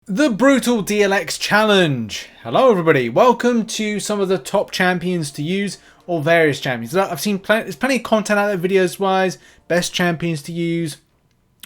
The Brutal DLX Challenge. Hello everybody, welcome to some of the top champions to use, or various champions. Look, I've seen there's plenty of content out there videos wise, best champions to use.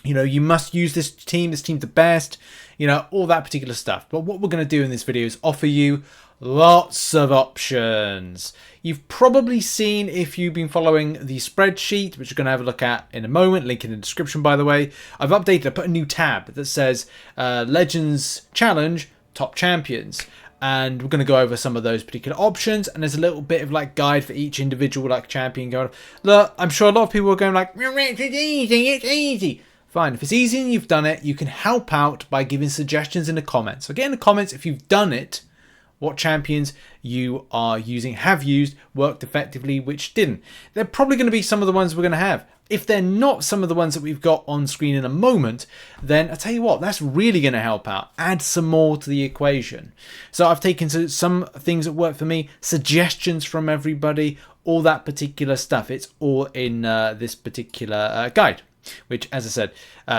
You know, you must use this team's the best, you know, all that particular stuff. But what we're going to do in this video is offer you lots of options. You've probably seen, if you've been following the spreadsheet, which we're going to have a look at in a moment, link in the description by the way, I've updated, I put a new tab that says Legends Challenge Top Champions. And we're going to go over some of those particular options, and there's a little bit of like guide for each individual like champion going. Look, I'm sure a lot of people are going like, it's easy, it's easy. Fine, if it's easy and you've done it, you can help out by giving suggestions in the comments. So get in the comments if you've done it, what champions you are using, have used, worked effectively, which didn't. They're probably going to be some of the ones we're going to have. If they're not some of the ones that we've got on screen in a moment, then I tell you what, that's really going to help out. Add some more to the equation. So I've taken some things that work for me, suggestions from everybody, all that particular stuff. It's all in this particular guide, which, as I said,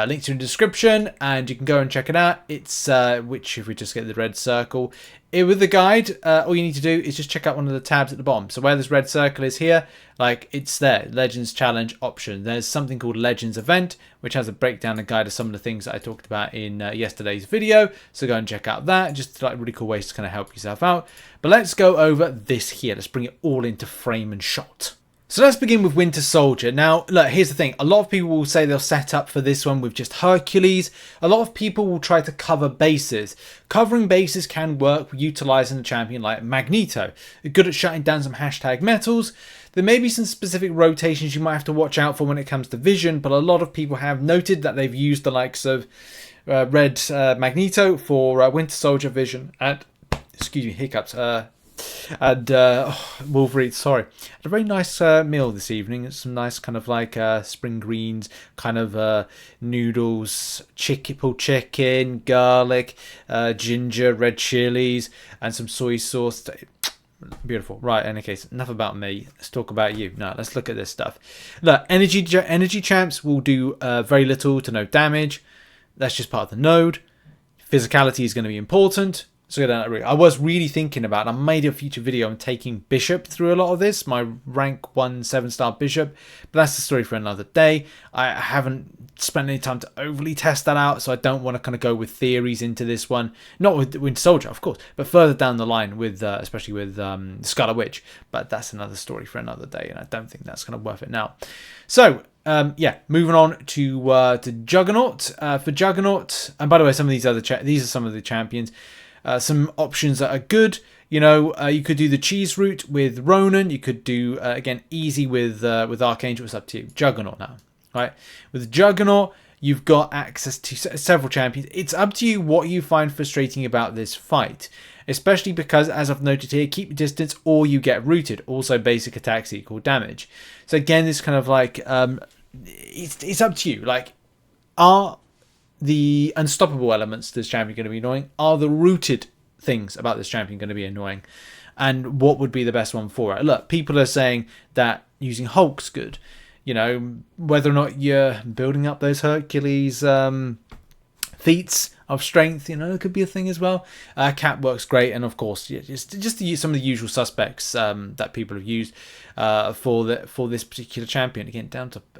links in the description, and you can go and check it out. It's which, if we just get the red circle with the guide, all you need to do is just check out one of the tabs at the bottom. So where this red circle is here, like it's there, Legends Challenge option. There's something called Legends Event, which has a breakdown and guide of some of the things that I talked about in yesterday's video. So go and check out that. Just like really cool ways to kind of help yourself out. But let's go over this here. Let's bring it all into frame and shot. So let's begin with Winter Soldier. Now, look, here's the thing. A lot of people will say they'll set up for this one with just Hercules. A lot of people will try to cover bases. Covering bases can work utilizing a champion like Magneto. They're good at shutting down some hashtag metals. There may be some specific rotations you might have to watch out for when it comes to vision, but a lot of people have noted that they've used the likes of Red Magneto for Winter Soldier vision and, excuse me, hiccups, and Wolverine, sorry. Had a very nice meal this evening. It's some nice kind of like spring greens, kind of noodles, pulled chicken, garlic, ginger, red chilies, and some soy sauce. Beautiful. Right, in any case, enough about me. Let's talk about you. Now, let's look at this stuff. Look, energy champs will do very little to no damage. That's just part of the node. Physicality is going to be important. So I was really thinking about, I made a future video on taking Bishop through a lot of this, my rank 1 7-star Bishop, but that's the story for another day. I haven't spent any time to overly test that out, so I don't want to kind of go with theories into this one. Not with Winter Soldier, of course, but further down the line, with especially with Scarlet Witch, but that's another story for another day, and I don't think that's kind of worth it now. So, yeah, moving on to Juggernaut. For Juggernaut, and by the way, some of these these are some of the champions. Some options that are good. You know, you could do the cheese route with Ronan. You could do, again, easy with Archangel. It's up to you. Juggernaut now. Right? With Juggernaut, you've got access to several champions. It's up to you what you find frustrating about this fight. Especially because, as I've noted here, keep your distance or you get rooted. Also, basic attacks equal damage. So again, it's kind of like, it's up to you. Like, are the unstoppable elements to this champion going to be annoying? Are the rooted things about this champion going to be annoying? And what would be the best one for it? Look, people are saying that using Hulk's good. You know, whether or not you're building up those Hercules feats of strength, you know, it could be a thing as well. Cap works great, and of course, yeah, just to use some of the usual suspects that people have used for this particular champion. Again,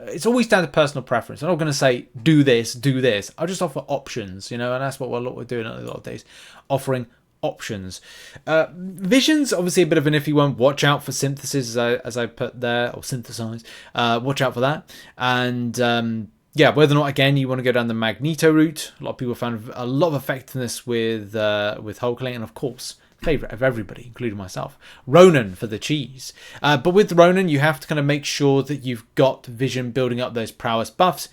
it's always down to personal preference. I'm not going to say do this, do this. I'll just offer options, you know, and that's what we're doing a lot of days, offering options. Vision's obviously a bit of an iffy one. Watch out for synthesis, as I put there, or synthesize. Watch out for that, and yeah, whether or not, again, you want to go down the Magneto route. A lot of people found a lot of effectiveness with Hulkling, and of course, favourite of everybody, including myself, Ronan for the cheese. But with Ronan, you have to kind of make sure that you've got Vision building up those prowess buffs,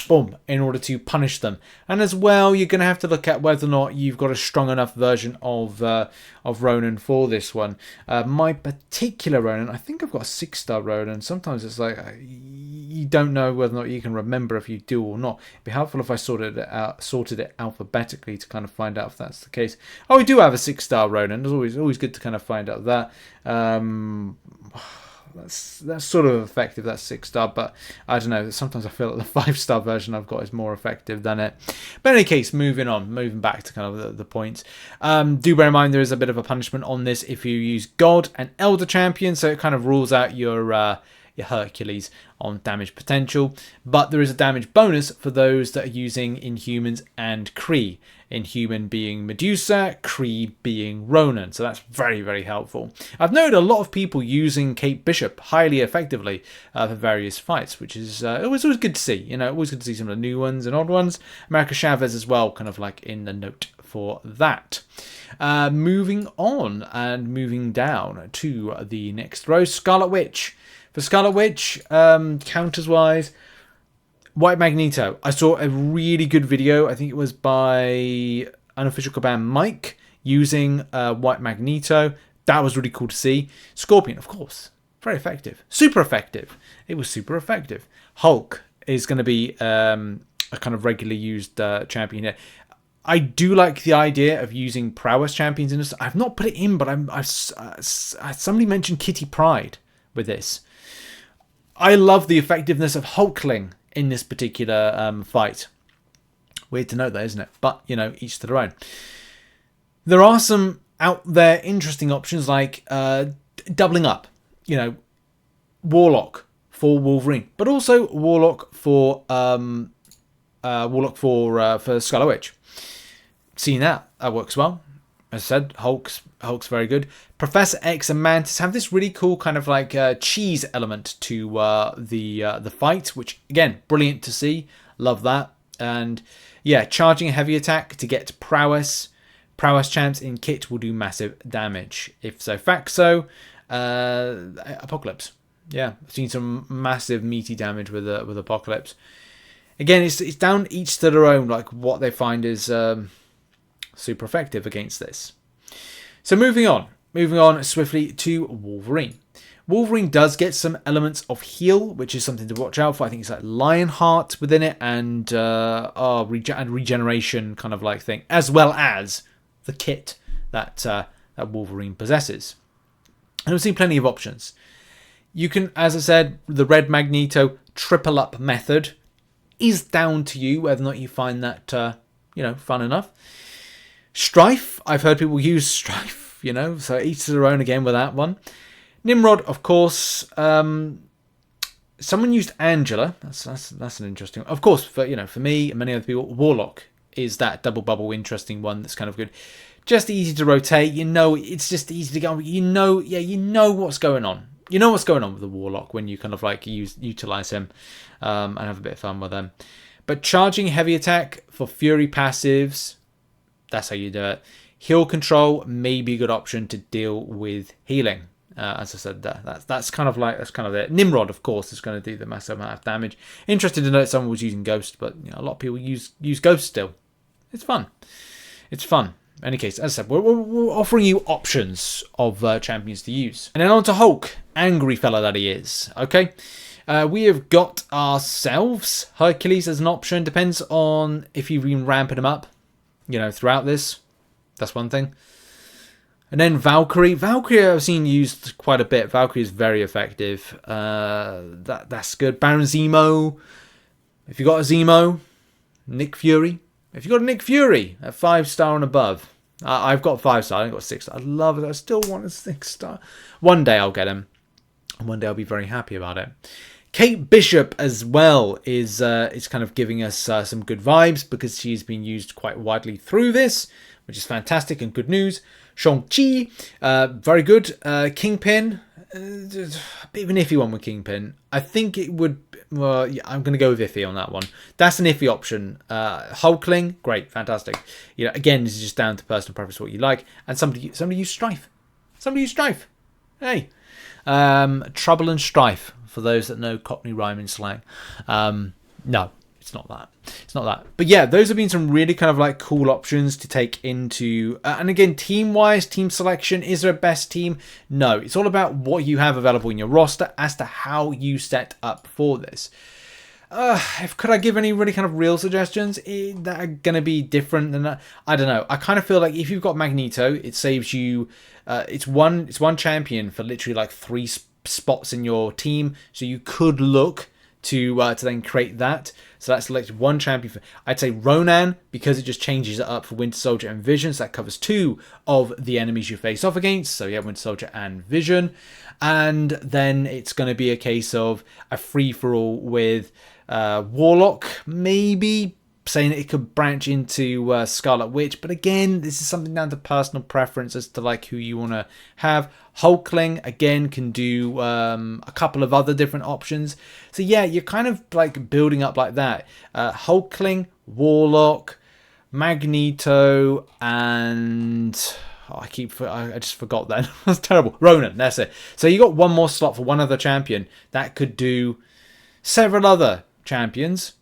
boom, in order to punish them. And as well, you're going to have to look at whether or not you've got a strong enough version of Ronan for this one. My particular Ronan, I think I've got a 6-star Ronan. Sometimes it's like you don't know whether or not you can remember if you do or not. It'd be helpful if I sorted it alphabetically to kind of find out if that's the case. Oh, we do have a 6-star Ronan. It's always good to kind of find out that. that's sort of effective. That's 6-star, but I don't know. Sometimes I feel like the 5-star version I've got is more effective than it. But in any case, moving back to kind of the points. Do bear in mind there is a bit of a punishment on this if you use God and Elder Champion, so it kind of rules out your Hercules on damage potential, but there is a damage bonus for those that are using Inhumans and Kree. Inhuman being Medusa, Kree being Ronan, so that's very, very helpful. I've noted a lot of people using Kate Bishop highly effectively for various fights, which is always good to see. You know, always good to see some of the new ones and odd ones. America Chavez as well, kind of like in the note for that. Moving on and moving down to the next row, Scarlet Witch. For Scarlet Witch, counters wise, White Magneto. I saw a really good video. I think it was by Unofficial Command Mike using White Magneto. That was really cool to see. Scorpion, of course, very effective, super effective. It was super effective. Hulk is going to be a kind of regularly used champion here. I do like the idea of using prowess champions in this. I've not put it in, but somebody mentioned Kitty Pryde with this. I love the effectiveness of Hulkling in this particular fight. Weird to note that, isn't it? But, you know, each to their own. There are some out there interesting options like doubling up. You know, Warlock for Wolverine, but also Warlock for Scarlet Witch. Seeing that works well. As I said, Hulk's very good. Professor X and Mantis have this really cool kind of like cheese element to the fight, which again, brilliant to see. Love that. And yeah, charging a heavy attack to get prowess. Prowess champs in kit will do massive damage. If so, Faxo, Apocalypse. Yeah, I've seen some massive meaty damage with Apocalypse. Again, it's down each to their own, like what they find is super effective against this. So moving on swiftly to Wolverine. Wolverine does get some elements of heal, which is something to watch out for. I think it's like Lionheart within it and regeneration kind of like thing, as well as the kit that Wolverine possesses. And we've seen plenty of options. You can, as I said, the Red Magneto triple up method is down to you whether or not you find that fun enough. Strife, I've heard people use Strife, so each to their own again with that one. Nimrod, of course. Someone used Angela. That's an interesting one. Of course, for me and many other people, Warlock is that double bubble interesting one that's kind of good. Just easy to rotate. It's just easy to go. You know what's going on. You know what's going on with the Warlock when you kind of like utilize him and have a bit of fun with them. But charging heavy attack for Fury passives, that's how you do it. Heal control may be a good option to deal with healing. As I said, that's kind of it. Nimrod, of course, is going to do the massive amount of damage. Interested to know that someone was using Ghost, but a lot of people use Ghost still. It's fun. In any case, as I said, we're offering you options of champions to use. And then on to Hulk, angry fella that he is. Okay, we have got ourselves Hercules as an option. Depends on if you've been ramping him up, throughout this. That's one thing. And then Valkyrie. Valkyrie I've seen used quite a bit. Valkyrie is very effective. That's good. Baron Zemo. If you got a Zemo, Nick Fury. If you got a Nick Fury at 5-star and above, I've got 5-star. I haven't got 6-star. I love it. I still want a 6-star. One day I'll get him, and one day I'll be very happy about it. Kate Bishop as well is kind of giving us some good vibes because she's been used quite widely through this, which is fantastic and good news. Shang-Chi, very good. Kingpin, a bit of an iffy one with Kingpin. I think it would. Well, yeah, I'm going to go with iffy on that one. That's an iffy option. Hulkling, great, fantastic. Again, this is just down to personal preference, what you like. And somebody use Strife. Hey, trouble and strife for those that know Cockney rhyming slang. No. It's not that. But yeah, those have been some really kind of like cool options to take into. And again, team-wise, team selection, is there a best team? No, it's all about what you have available in your roster as to how you set up for this. Could I give any really kind of real suggestions that are going to be different than that? I don't know. I kind of feel like if you've got Magneto, it saves you. It's one champion for literally like 3 spots in your team, so you could look to then create that. So that's selected one champion for, I'd say Ronan, because it just changes it up for Winter Soldier and Vision. So that covers 2 of the enemies you face off against. So yeah, Winter Soldier and Vision. And then it's going to be a case of a free-for-all with Warlock, maybe, saying it could branch into Scarlet Witch. But again, this is something down to personal preference as to like who you want to have. Hulkling, again, can do a couple of other different options. So yeah, you're kind of like building up like that. Hulkling, Warlock, Magneto, and... Oh, I just forgot that. That's terrible. Ronan, that's it. So you got one more slot for one other champion. That could do several other champions.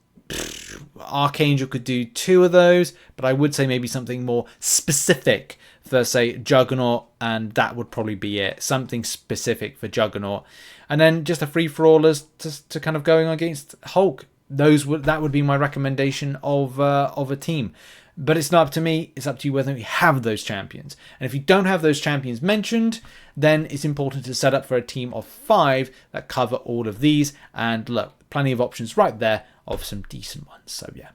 Archangel could do 2 of those, but I would say maybe something more specific for, say, Juggernaut, and that would probably be it. Something specific for Juggernaut. And then just a free-for-allers to kind of going against Hulk. That would be my recommendation of a team. But it's not up to me, it's up to you whether you have those champions. And if you don't have those champions mentioned, then it's important to set up for a team of 5 that cover all of these. And look, plenty of options right there of some decent ones. So yeah,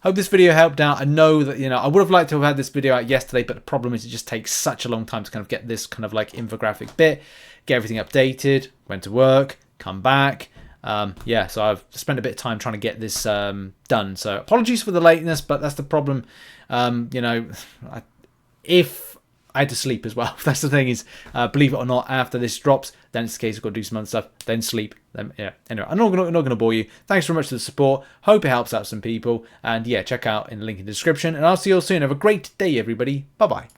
hope this video helped out. I know that, I would have liked to have had this video out yesterday, but the problem is it just takes such a long time to kind of get this kind of like infographic bit, get everything updated, went to work, come back. Yeah, so I've spent a bit of time trying to get this done. So apologies for the lateness, but that's the problem. If I had to sleep as well, that's the thing is, believe it or not, after this drops, then it's the case I've got to do some other stuff, then sleep. Then yeah. Anyway, I'm not going to bore you. Thanks very much for the support. Hope it helps out some people. And yeah, check out in the link in the description. And I'll see you all soon. Have a great day, everybody. Bye bye.